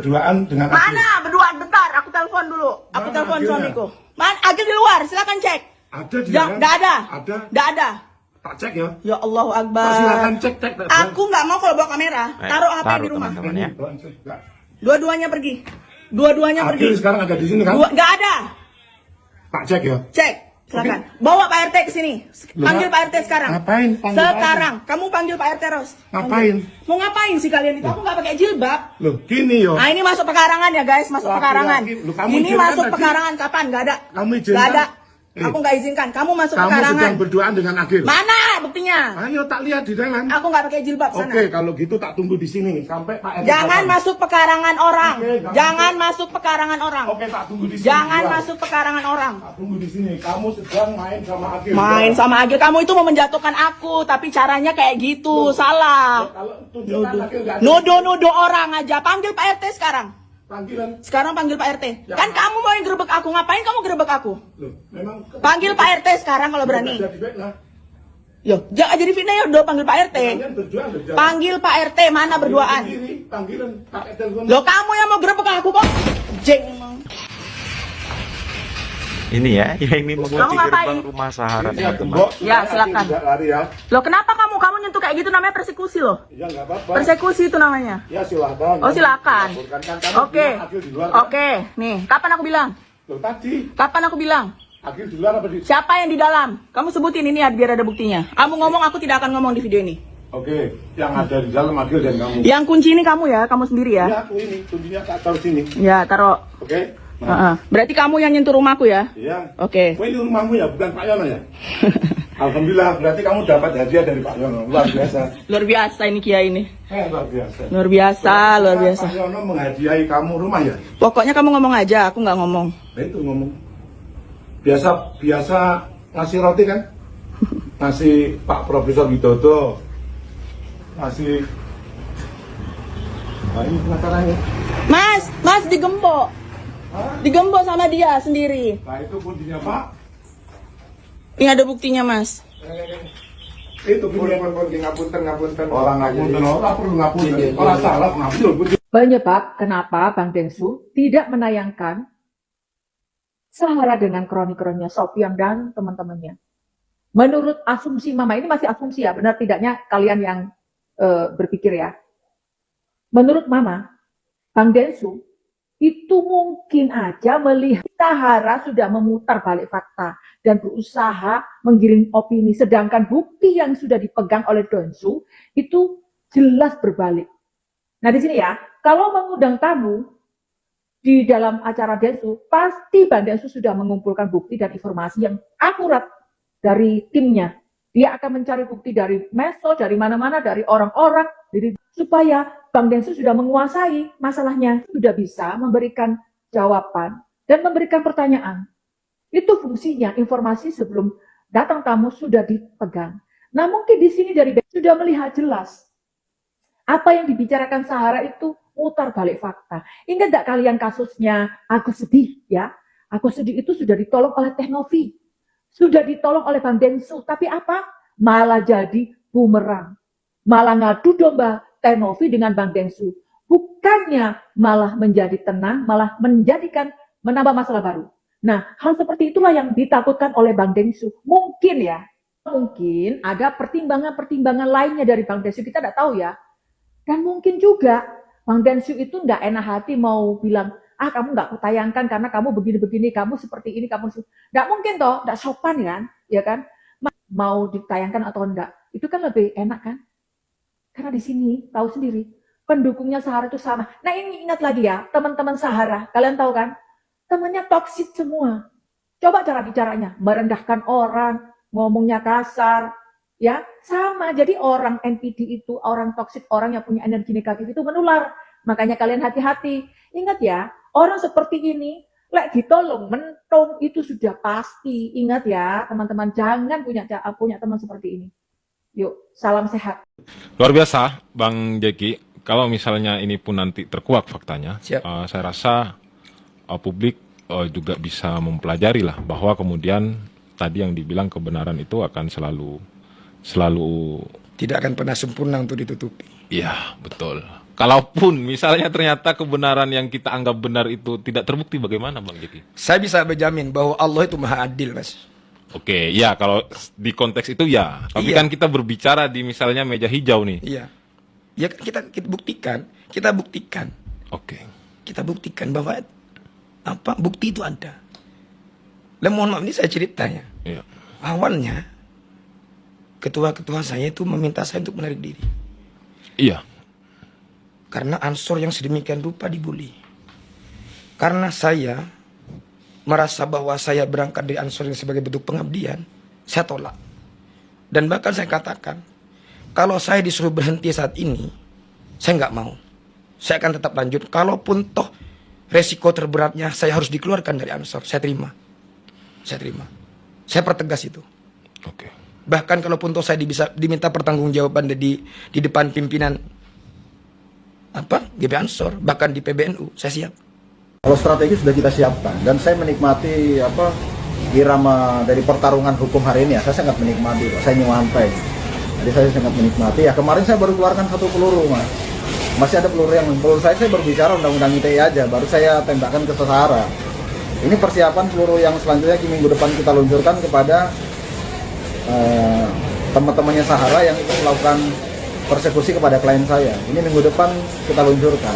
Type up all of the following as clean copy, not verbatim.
berduaan dengan Agil. Mana berduaan? Bentar, aku telepon dulu. Aku telepon suamiku. Mana Agil di luar? Silakan cek. Ada di dalam. Nggak ada. Ada. Nggak ada. Tak cek ya. Ya Allahu Akbar. Silakan cek. Aku nggak mau kalau bawa kamera. Taruh HP di rumah. Teman-teman ya. Dua-duanya pergi. Dua-duanya pergi. Agil sekarang ada di sini kan? Nggak ada. Tak cek ya. Cek. Silakan. Bawa Pak RT ke sini. Panggil Pak RT sekarang. Ngapain? Panggil sekarang. Kamu panggil Pak RT Ros. Ngapain? Mau ngapain sih kalian itu? Aku nggak pakai jilbab. Loh, gini yo. Nah, ini masuk pekarangan ya guys, masuk pekarangan. Loh, kamu Ini izinkan masuk tadi? pekarangan kapan? Nggak ada. Kamu izinkan? Nggak ada. Aku nggak izinkan. Kamu masuk Kamu pekarangan. sedang berduaan dengan Agil. Mana buktinya? Ayo tak lihat di dalam. Aku nggak pakai jilbab sana. Oke, kalau gitu tak tunggu di sini sampai Pak RT. Jangan datang. masuk pekarangan orang. Oke, nggak Jangan masuk pekarangan orang. Oke, tak tunggu di sini. Jangan Jual. masuk pekarangan orang. Tak tunggu di sini. Kamu sedang main sama Agil. Main sama Agil, kamu itu mau menjatuhkan aku, tapi caranya kayak gitu, salah. Kalau tunjukkan Agil nggak ada. Nuduh-nuduh orang aja. Panggil Pak RT sekarang. Panggilan. Sekarang panggil Pak RT. Ya. Kan kamu mau yang gerebek aku, ngapain kamu gerebek aku? Loh, memang Panggil Pak RT sekarang kalau berani. Jadi fitnah. Yo, jangan jadi fitnah ya, udah panggil Pak RT. Kalian berduaan loh, jangan. Panggil Pak RT, mana berduaan? Sendiri, panggilan pakai telepon. Loh, kamu yang mau gerebek aku kok? Jeng. Ini ya, ini mengunci Kamu ngapain? gerbang rumah Sahara, Ya, teman-teman. gembok. Ya, Supaya silakan. Agil tidak lari ya. Loh, kenapa kamu nyentuh kayak gitu, namanya persekusi loh. Ya nggak apa-apa. Persekusi itu namanya. Ya silakan. Oh, silakan. Laporkan, kan kamu Oke. bilang Agil di luar. kan? Oke, nih, kapan aku bilang? Loh, tadi Kapan aku bilang? Agil di luar apa di? Siapa yang di dalam? Kamu sebutin ini ya, biar ada buktinya. Kamu ngomong, aku tidak akan ngomong di video ini. Oke, yang ada di dalam Agil dan kamu. Yang kunci ini kamu ya, kamu sendiri ya? Ya, aku ini kuncinya tak tahu sini. Ya, taruh. Oke. Berarti kamu yang nyentuh rumahku ya? Iya. Oke. Oh, ini rumahmu ya, bukan Pak Yono ya? Alhamdulillah, berarti kamu dapat hadiah dari Pak Yono. Luar biasa. Luar biasa ini Kiai ini. Luar biasa. Luar biasa, luar biasa. Pak Yono menghadiahi kamu rumah ya? Pokoknya kamu ngomong aja, aku nggak ngomong. Nah, itu ngomong. Biasa ngasih roti kan? Ngasih Pak Profesor Widodo. Ngasih. Nah, ini penasarannya. Mas digembok. Digembok sama dia sendiri. Nah, itu kuncinya Pak. Ini ada buktinya, Mas. Itu kuncinya ngapunten. Orang ngapunten, orang perlu ngapunten. Orang salah ngapunten. Penyebab kenapa Bang Densu tidak menayangkan Sahara dengan kroni-kroninya Sopyan dan teman-temannya. Menurut asumsi Mama, ini masih asumsi ya, benar tidaknya kalian yang berpikir ya. Menurut Mama, Bang Densu itu mungkin aja melihat Sahara sudah memutar balik fakta dan berusaha menggiring opini, sedangkan bukti yang sudah dipegang oleh Densu itu jelas berbalik. Nah di sini ya, kalau mengundang tamu di dalam acara Densu, pasti Bang Densu sudah mengumpulkan bukti dan informasi yang akurat dari timnya. Dia akan mencari bukti dari medsos, dari mana-mana, dari orang-orang, supaya Bang Densu sudah menguasai masalahnya, sudah bisa memberikan jawaban dan memberikan pertanyaan. Itu fungsinya, informasi sebelum datang tamu sudah dipegang. Nah mungkin di sini dari sudah melihat jelas apa yang dibicarakan Sahara itu mutar balik fakta. Ingat tidak kalian kasusnya Aku Sedih ya? Aku Sedih itu sudah ditolong oleh Teh Novi, sudah ditolong oleh Bang Densu, tapi apa? Malah jadi bumerang, malah ngadu domba Teh Novi dengan Bang Densu. Bukannya malah menjadi tenang, malah menambah masalah baru. Nah, hal seperti itulah yang ditakutkan oleh Bang Densu. Mungkin ya, mungkin ada pertimbangan-pertimbangan lainnya dari Bang Densu, kita tidak tahu ya. Dan mungkin juga Bang Densu itu tidak enak hati mau bilang, kamu nggak kutayangkan karena kamu begini-begini, kamu seperti ini, kamu nggak mungkin toh, nggak sopan kan, ya kan? Mau ditayangkan atau enggak, itu kan lebih enak kan? Karena di sini tahu sendiri pendukungnya Sahara itu sama. Nah ini ingat lagi ya teman-teman Sahara, kalian tahu kan? Temannya toksik semua. Coba cara bicaranya, merendahkan orang, ngomongnya kasar, ya sama. Jadi orang NPD itu, orang toksik, orang yang punya energi negatif itu menular. Makanya kalian hati-hati. Ingat ya, orang seperti ini, lek ditolong mentung itu sudah pasti. Ingat ya teman-teman, jangan punya teman seperti ini. Yuk, salam sehat. Luar biasa, Bang Jeki. Kalau misalnya ini pun nanti terkuak faktanya, saya rasa publik juga bisa mempelajari lah bahwa kemudian tadi yang dibilang kebenaran itu akan selalu tidak akan pernah sempurna untuk ditutupi. Iya, betul. Kalaupun misalnya ternyata kebenaran yang kita anggap benar itu tidak terbukti, bagaimana Bang Jeki? Saya bisa berjamin bahwa Allah itu maha adil, Mas. Oke, ya kalau di konteks itu ya. Tapi Iya. kan kita berbicara di misalnya meja hijau nih. Iya. Ya kan kita buktikan. Kita buktikan. Oke. Kita buktikan bahwa bukti itu ada. Dan mohon maaf, ini saya ceritanya. Iya. Awalnya ketua-ketua saya itu meminta saya untuk menarik diri. Iya. Karena Ansor yang sedemikian rupa dibully. Karena saya merasa bahwa saya berangkat dari Ansor yang sebagai bentuk pengabdian, saya tolak. Dan bahkan saya katakan, kalau saya disuruh berhenti saat ini, saya nggak mau. Saya akan tetap lanjut. Kalaupun toh resiko terberatnya saya harus dikeluarkan dari Ansor, saya terima. Saya terima. Saya pertegas itu. Oke. Bahkan kalaupun toh saya diminta pertanggungjawaban di depan pimpinan GP Ansor, bahkan di PBNU, saya siap. Kalau strategi sudah kita siapkan, dan saya menikmati irama dari pertarungan hukum hari ini ya, saya sangat menikmati, saya nyuantai. Jadi saya sangat menikmati. Ya kemarin saya baru keluarkan 1 peluru, Mas. Masih ada peluru saya berbicara undang-undang ITE aja, baru saya tembakkan ke Sahara. Ini persiapan peluru yang selanjutnya di minggu depan kita luncurkan kepada teman-temannya Sahara yang ikut melakukan persekusi kepada klien saya. Ini minggu depan kita luncurkan.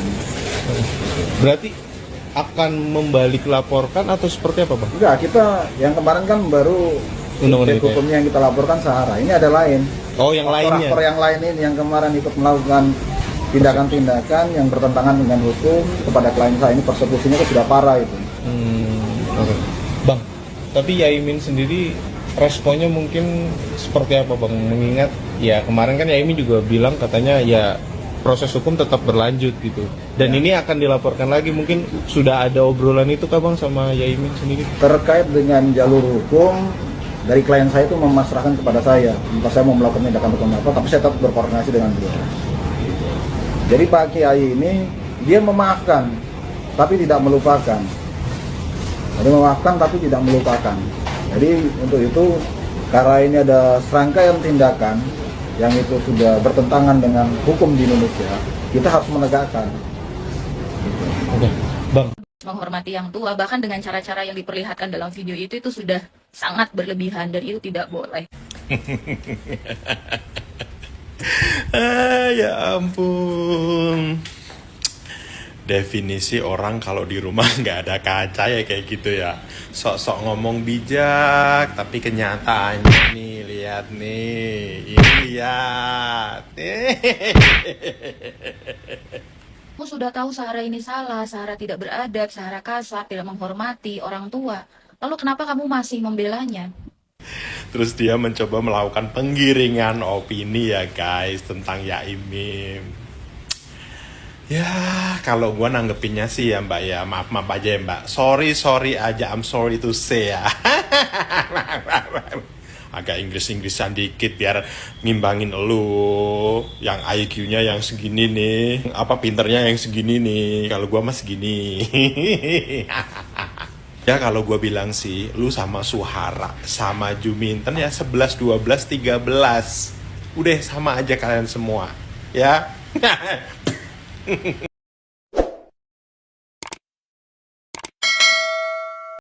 Berarti akan membalik laporkan atau seperti apa, Bang? Enggak, kita yang kemarin kan baru Undang-undang objek hukumnya yang kita laporkan Sahara. Ini ada lain. Oh, yang lainnya. Aktor yang lain ini yang kemarin ikut melakukan tindakan-tindakan yang bertentangan dengan hukum kepada klien saya. Ini persekusinya itu sudah parah itu. Oke. Bang, tapi Yaimin sendiri responnya mungkin seperti apa, Bang? Mengingat ya kemarin kan Yaimin juga bilang katanya ya proses hukum tetap berlanjut gitu. Dan ini akan dilaporkan lagi, mungkin sudah ada obrolan itu kah Bang sama Yaimin sendiri? Terkait dengan jalur hukum, dari klien saya itu memasrahkan kepada saya. Entah saya mau melakukan tindakan hukum apa, tapi saya tetap berkoordinasi dengan beliau. Jadi Pak Kiai ini, dia memaafkan, tapi tidak melupakan. Jadi memaafkan, tapi tidak melupakan. Jadi untuk itu, karena ini ada serangkaian tindakan yang itu sudah bertentangan dengan hukum di Indonesia, kita harus menegakkan. Oke, Bang. Menghormati yang tua, bahkan dengan cara-cara yang diperlihatkan dalam video itu sudah sangat berlebihan dan itu tidak boleh. Ya ampun. Definisi orang kalau di rumah nggak ada kaca ya kayak gitu ya. Sok-sok ngomong bijak, tapi kenyataannya nih, lihat nih, ini lihat. Kamu sudah tahu Sahara ini salah, Sahara tidak beradab, Sahara kasar, tidak menghormati orang tua. Lalu kenapa kamu masih membelanya? Terus dia mencoba melakukan penggiringan opini ya guys tentang Yaimin. Ya kalau gue nanggepinnya sih ya mbak ya, maaf aja ya mbak, sorry aja, I'm sorry to say ya. Agak Inggris-Inggrisan dikit biar ngimbangin elu yang IQ-nya yang segini nih, apa pinternya yang segini nih, kalau gue mah segini. Ya kalau gue bilang sih, lu sama Suhara, sama Juminten ya 11, 12, 13. Udah sama aja kalian semua, ya.